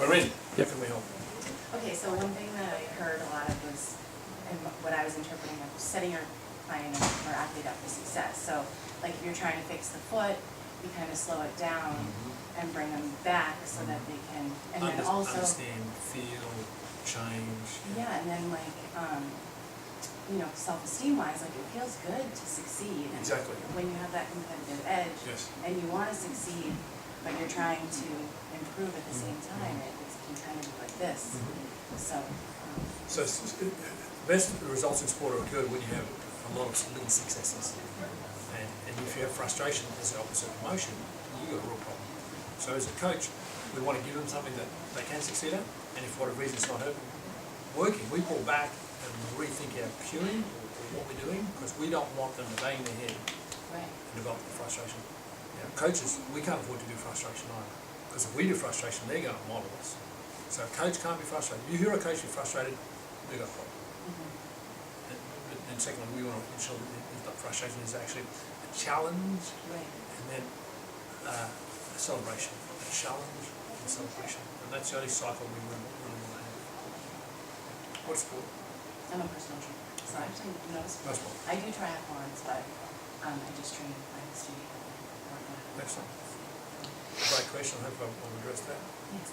Maureen, how can we help? Okay, so one thing that I heard a lot of was, and what I was interpreting of setting your client or athlete up for success. So, like if you're trying to fix the foot, you kind of slow it down and bring them back so that they can, and then also understand, feel, change. yeah, and then like you know, self-esteem wise, like it feels good to succeed. And Exactly. when you have that competitive edge, Yes. and you want to succeed, but you're trying to improve at the same time, it can kind of be like this. So. So the best results in sport are occurred when you have a lot of little successes. And if you have frustration as the opposite of emotion, you've got a real problem. So as a coach, we want to give them something that they can succeed at, and if for whatever reason it's not working, we pull back and rethink our cueing or what we're doing, because we don't want them to bang their head and develop the frustration. Now, coaches, we can't afford to do frustration either, because if we do frustration, they're going to model us. So a coach can't be frustrated. You hear a coach be frustrated, they've got a problem. And secondly, we want to ensure that frustration is actually a challenge and then a celebration. A challenge and a celebration. And that's the only cycle we really want to have. What sport? I'm a personal trainer, so actually no sport. No sport. I do triathlons, but I just train by the studio. Excellent. Great question. I hope I've addressed that. Yes.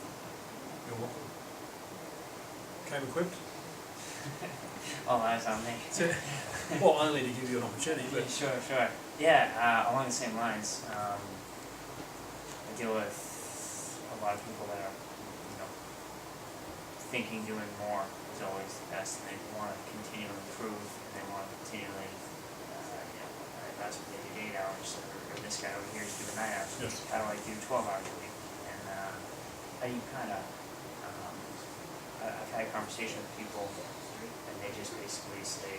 You're welcome. Came equipped? All eyes on me. Well, only to give you an opportunity, but Sure. Yeah, along the same lines, I deal with a lot of people that are, thinking doing more is always the best, and they want to continue to improve, and they want to continually, that's what they do 8 hours, or this guy over here is doing 9 hours a week. Yes. How do I do 12 hours a week? And how do you kind of, I've had a conversation with people, and they just basically say,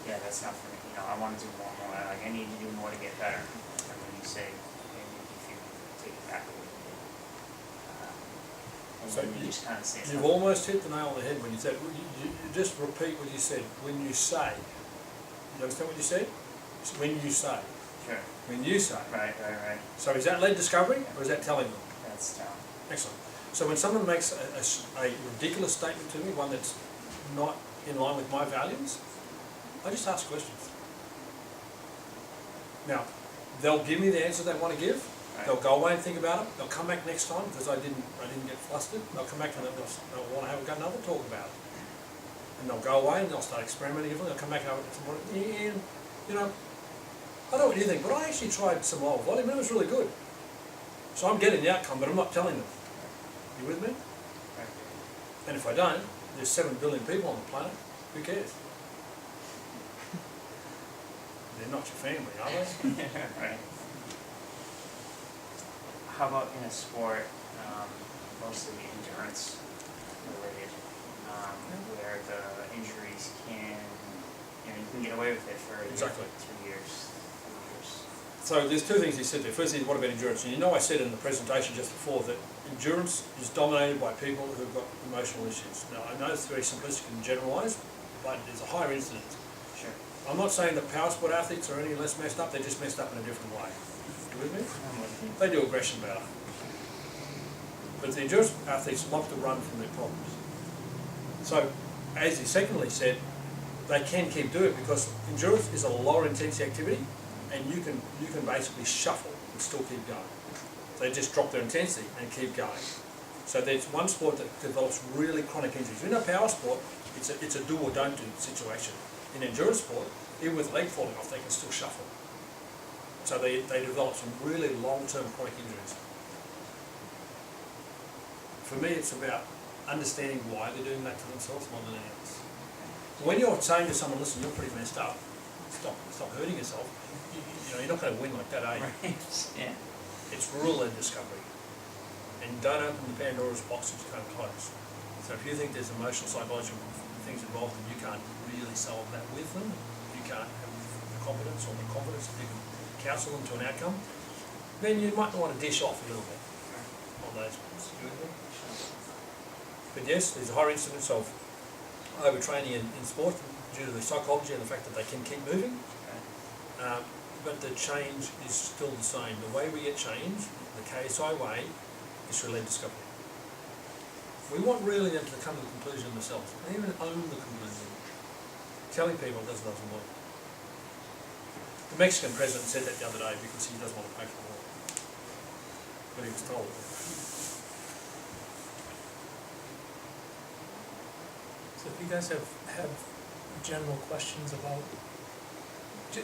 yeah, that's not for me. I want to do more and more. Like, I need to do more to get better. And when you say, maybe if you take it back a little bit, and So then you just kind of say you've something. almost hit the nail on the head when you said, you just repeat what you said. When you say, you understand what you said? It's when you say. Sure. When you say. Right. So is that lead discovery, or is that telling them? That's Excellent. So when someone makes a ridiculous statement to me, one that's not in line with my values, I just ask questions. Now, they'll give me the answer they want to give. Right. They'll go away and think about it. They'll come back next time because I didn't get flustered. They'll come back and they'll want to have another talk about it. And they'll go away and they'll start experimenting. They'll come back and and I don't know what you think, but I actually tried some old volume and it was really good. So I'm getting the outcome, but I'm not telling them. You with me? right. And if I don't, there's 7 billion people on the planet. Who cares? They're not your family, are they? Right. How about in a sport, mostly endurance related, where the injuries can, you can get away with it for Exactly. 2 years, 3 years. So there's two things you said there. Firstly, what about endurance? And I said in the presentation just before that endurance is dominated by people who've got emotional issues. Now, I know it's very simplistic and generalised, but there's a higher incidence. Sure. I'm not saying that power sport athletes are any less messed up, they're just messed up in a different way. You with me? I'm with you. They do aggression better. But the endurance athletes love to run from their problems. So, as you secondly said, they can keep doing it because endurance is a lower intensity activity and you can basically shuffle and still keep going. They just drop their intensity and keep going. So there's one sport that develops really chronic injuries. In a power sport, it's a do or don't do situation. In endurance sport, even with leg falling off, they can still shuffle. So they develop some really long-term chronic injuries. For me, it's about understanding why they're doing that to themselves more than anything else. When you're saying to someone, listen, you're pretty messed up, stop hurting yourself, you're not going to win like that, are you? Right. Yeah. It's rule-led discovery. And don't open the Pandora's box that you can't close. So if you think there's emotional, psychological things involved and you can't really solve that with them, you can't have the competence or the confidence that you can counsel them to an outcome, then you might want to dish off a little bit on those ones. But yes, there's a higher incidence of overtraining in sport due to the psychology and the fact that they can keep moving. But the change is still the same. The way we get change, the KSI way, is through lead discovery. We want really them to come to the conclusion themselves, and even own the conclusion. Telling people doesn't work. The Mexican president said that the other day because he doesn't want to pay for the war. But he was told. So if you guys have general questions about,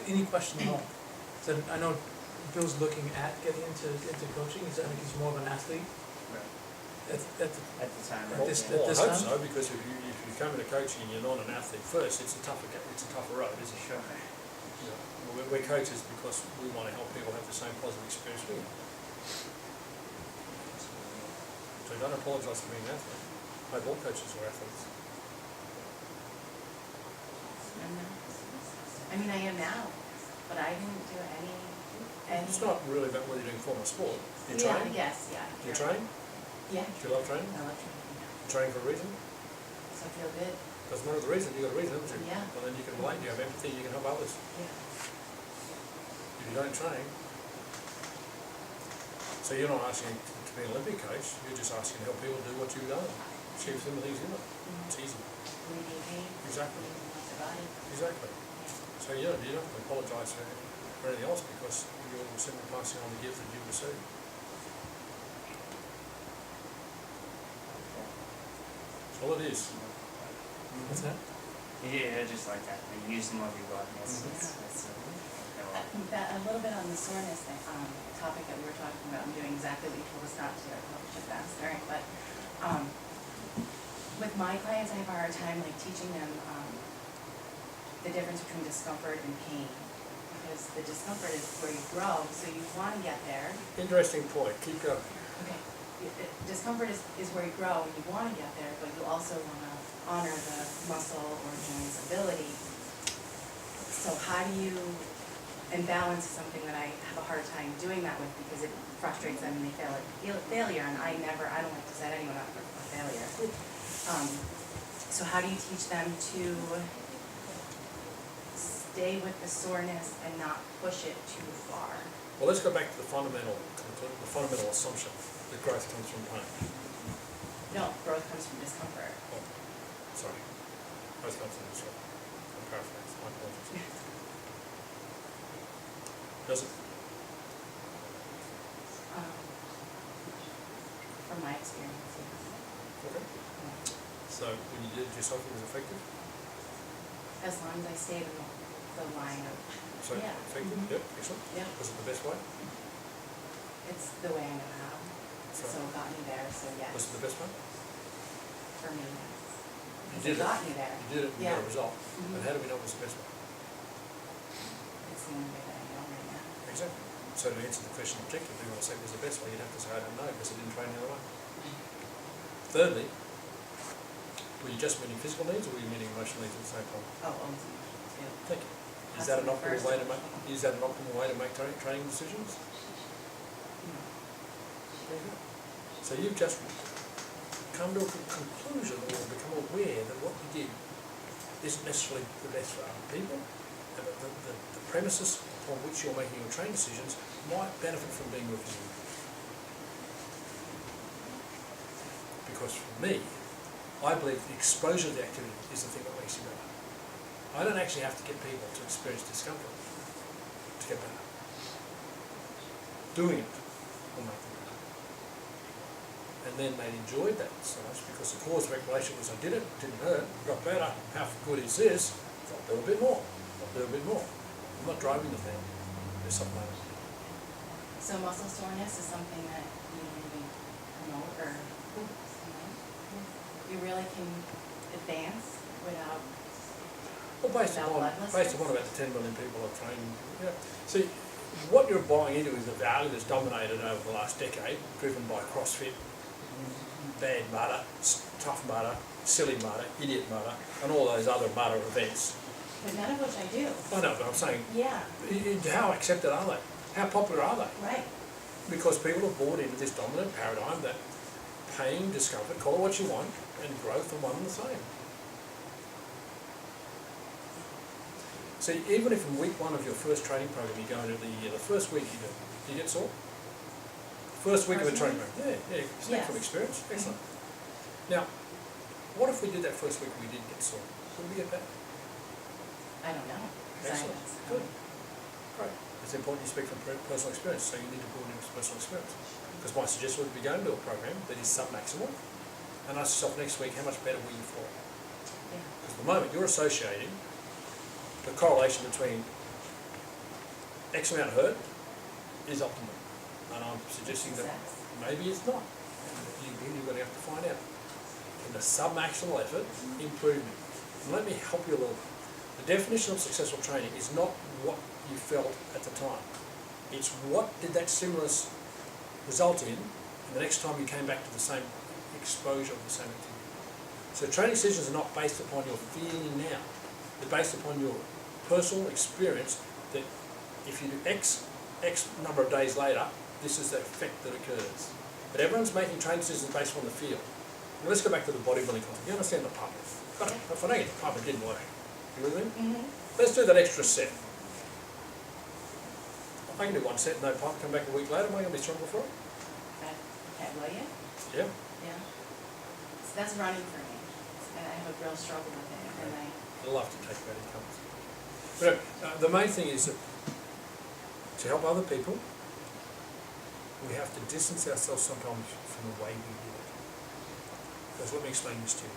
any question at all. So I know Bill's looking at getting into coaching, I think he's more of an athlete. Right. At the At the time, At right? this- Yeah. Well, I this hope time? so, because if you come into coaching and you're not an athlete first, it's a tougher road, isn't it? Sure. You know, we're coaches because we want to help people have the same positive experience we have. So don't apologise for being an athlete. I hope all coaches are athletes. I mean, I am now, but I didn't do any. It's not really about whether you're doing form or sport. Do you Yeah, I train? guess, yeah. Do you train? Yeah. Do you love training? I love training, yeah. You train for a reason? So I feel good, Doesn't matter the reason, you've got a reason, haven't you? Yeah. Well, then you can relate, you have empathy, you can help others. yeah. If you don't train, so you're not asking to be an Olympic coach, you're just asking to help people do what you've done, achieve some of the things you know. It's easy. Reading pain. Exactly. The body. Exactly. Yeah. So you don't have to apologise for anything else because you're simply passing on the gift that you've received. That's all it is. What's that? Yeah, just like that. Like, use them wherever you got. That's A little bit on the soreness thing, topic that we were talking about, I'm doing exactly what you told us not to do, I probably should have asked during, but, with my clients, I have a hard time like teaching them, the difference between discomfort and pain. Because the discomfort is where you grow, so you wanna get there. Interesting point, keep going. Okay. Discomfort is where you grow and you wanna get there, but you also wanna honor the muscle or joint's ability. So how do you, and balance is something that I have a hard time doing that with because it frustrates them and they feel like failure, and I don't like to set anyone up for failure. So how do you teach them to stay with the soreness and not push it too far? Well, let's go back to the fundamental assumption that growth comes from pain. No, growth comes from discomfort. Oh, sorry. Growth comes from this one. I'm paraphrasing, my apologies. Does it? From my experience, yes. Okay. So when you did it yourself, it was effective? As long as I stayed in the line of, So Yeah. effective? Mhm. Yep, excellent. yeah, Was it the best way? it's the way I know how. So So- it got me there, so yes, Was it the best way? for me, yes. You Because did it it. got me there. You did it, you got Yeah. a result. Mhm. But how do we know it was the best way? It's the only way that I know right now. Exactly. So to answer the question objectively, when I say it was the best way, you'd have to say I don't know because I didn't train the other way. Thirdly, were you just meeting physical needs or were you meeting emotional needs at the same time? Oh, almost emotional too. Thank you. Is Has that to an be optimal first. way to make, is that an optimal way to make training decisions? No. There you go. So you've just come to a conclusion or become aware that what you did isn't necessarily the best for other people, and that the premises upon which you're making your training decisions might benefit from being your physical coach. Because for me, I believe the exposure of the activity is the thing that makes you better. I don't actually have to get people to experience discomfort to get better. Doing it will make them better. And then they enjoyed that so much because the cause of regulation was I did it, didn't hurt, got better. How good is this? I'll do a bit more. I'll do a bit more. I'm not driving the thing. There's something like that. So muscle soreness is something that you don't even promote or, you really can advance without, Well, based Without upon bloodlessness? about the 10 million people I've trained, yeah. See, what you're buying into is a value that's dominated over the last decade, driven by CrossFit, bad mutter, tough mutter, silly mutter, idiot mutter, and all those other mutter events. but none of which I do. I know, but I'm saying, Yeah, how accepted are they? How popular are they? right. Because people have bought into this dominant paradigm that pain, discomfort, call it what you want, and growth are one and the same. See, even if in week one of your first training program you go into the first week you get sore? First week of a training program, yeah, speak from Yes. experience, excellent. Now, what if we did that first week we did get sore? Would we get that? I don't know. 'Cause Excellent. Good. Great. It's important you speak from personal experience, so you need to build in personal experience. Because my suggestion would be going to a program that is sub-maximal, and ask yourself next week, how much better will you fall? Yeah. Because at the moment, you're associating the correlation between X amount of hurt is optimal. And I'm suggesting that Success. maybe it's not. You're going to have to find out. In the sub-maximal effort, improvement. And let me help you a little bit. The definition of successful training is not what you felt at the time. It's what did that stimulus result in the next time you came back to the same exposure of the same activity. So training sessions are not based upon your feeling now. They're based upon your personal experience that if you do X number of days later, this is the effect that occurs. But everyone's making training decisions based on the feel. Now let's go back to the bodybuilding concept. You understand the pump. If I don't get the pump, it didn't work. You with me? Mm-hmm. Let's do that extra set. I can do one set, no pump, come back a week later, am I going to be stronger for it? Okay, will you? Yeah. Yeah. So that's running for me. And I have a real struggle with it. And I love to take that income. But the main thing is that to help other people, we have to distance ourselves sometimes from the way we do it. Because let me explain this to you.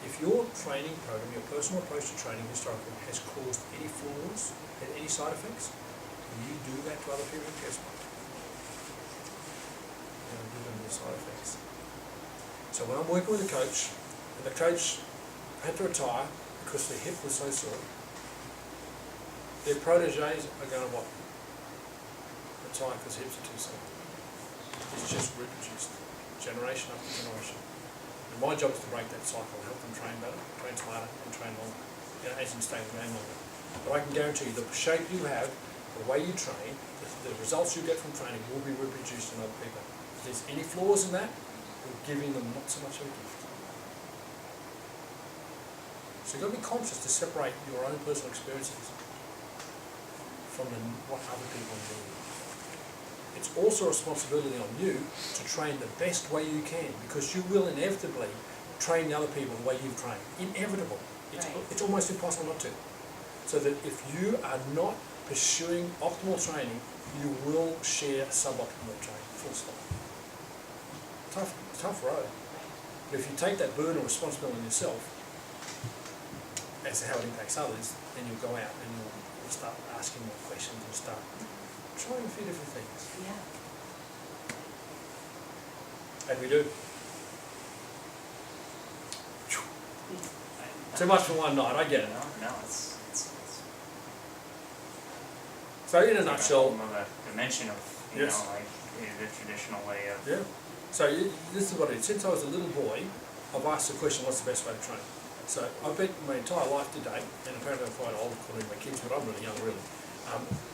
If your training program, your personal approach to training historically has caused any flaws, had any side effects, and you do that to other people, guess what? You're going to give them the side effects. So when I'm working with a coach, and the coach had to retire because their hip was so sore, their proteges are going to what? Retire because hips are too sore. It's just reproduced, generation after generation. And my job is to break that cycle, help them train better, train smarter, and train longer, as in stay with me longer. But I can guarantee you, the shape you have, the way you train, the results you get from training will be reproduced in other people. If there's any flaws in that, we're giving them not so much of a gift. So you've got to be conscious to separate your own personal experiences from what other people are doing. It's also a responsibility on you to train the best way you can, because you will inevitably train the other people the way you've trained. Inevitable. It's almost impossible not to. So that if you are not pursuing optimal training, you will share suboptimal training. Full stop. Tough road. But if you take that burden of responsibility on yourself as to how it impacts others, then you'll go out and you'll start asking more questions and start trying a few different things. yeah. And we do. Too much for one night, I get it. No, it's So in a nutshell, a dimension of, you Yes. know, like the traditional way of. yeah. So this is what it is. Since I was a little boy, I've asked the question, what's the best way to train? So I've been my entire life to date, and apparently I'm quite old according to my kids, but I'm really young, really.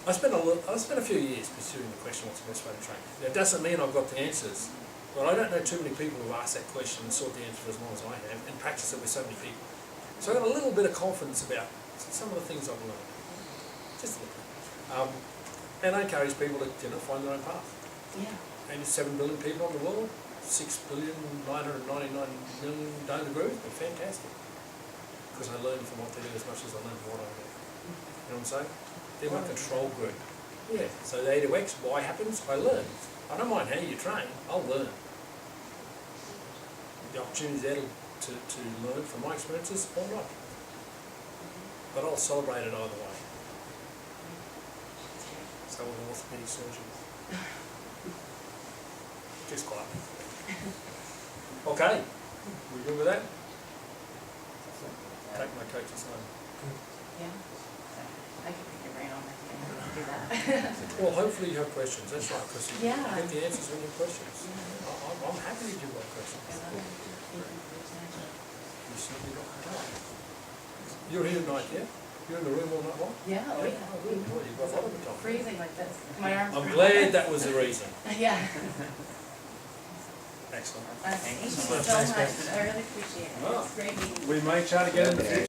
I spent a few years pursuing the question, what's the best way to train? Now, it doesn't mean I've got the answers, but I don't know too many people who've asked that question and sought the answer as long as I have, and practiced it with so many people. So I've got a little bit of confidence about some of the things I've learned. Just a little bit. And I encourage people to find their own path. Yeah. 87 billion people in the world, 6,999,000,000 don't agree with me. Fantastic. Because I learn from what they do as much as I learn from what I do. You know what I'm saying? They're my control group. Yeah. So they do X, Y happens, I learn. I don't mind how you train, I'll learn. The opportunity is there to learn from my experiences or not. But I'll celebrate it either way. So with an orthopedic surgeon. Just quiet. Okay, we good with that? Take my coach's home. Yeah. I can pick your brain on that. Do that. Well, hopefully you have questions, that's right, because you Yeah. get the answers when you have questions. Yeah. I'm happy to give you questions. I love it. Thank you for your time. You certainly got time. You're here tonight, yeah? You're in the room all night long? Yeah, oh yeah. Oh, good. Well, you've got a lot of time. Freezing like this. My arms. I'm are- glad that was the reason. Yeah. Excellent. Thank you so Thanks, much. guys. I really appreciate it. Ah. It's great meeting you. We may chat again in the future.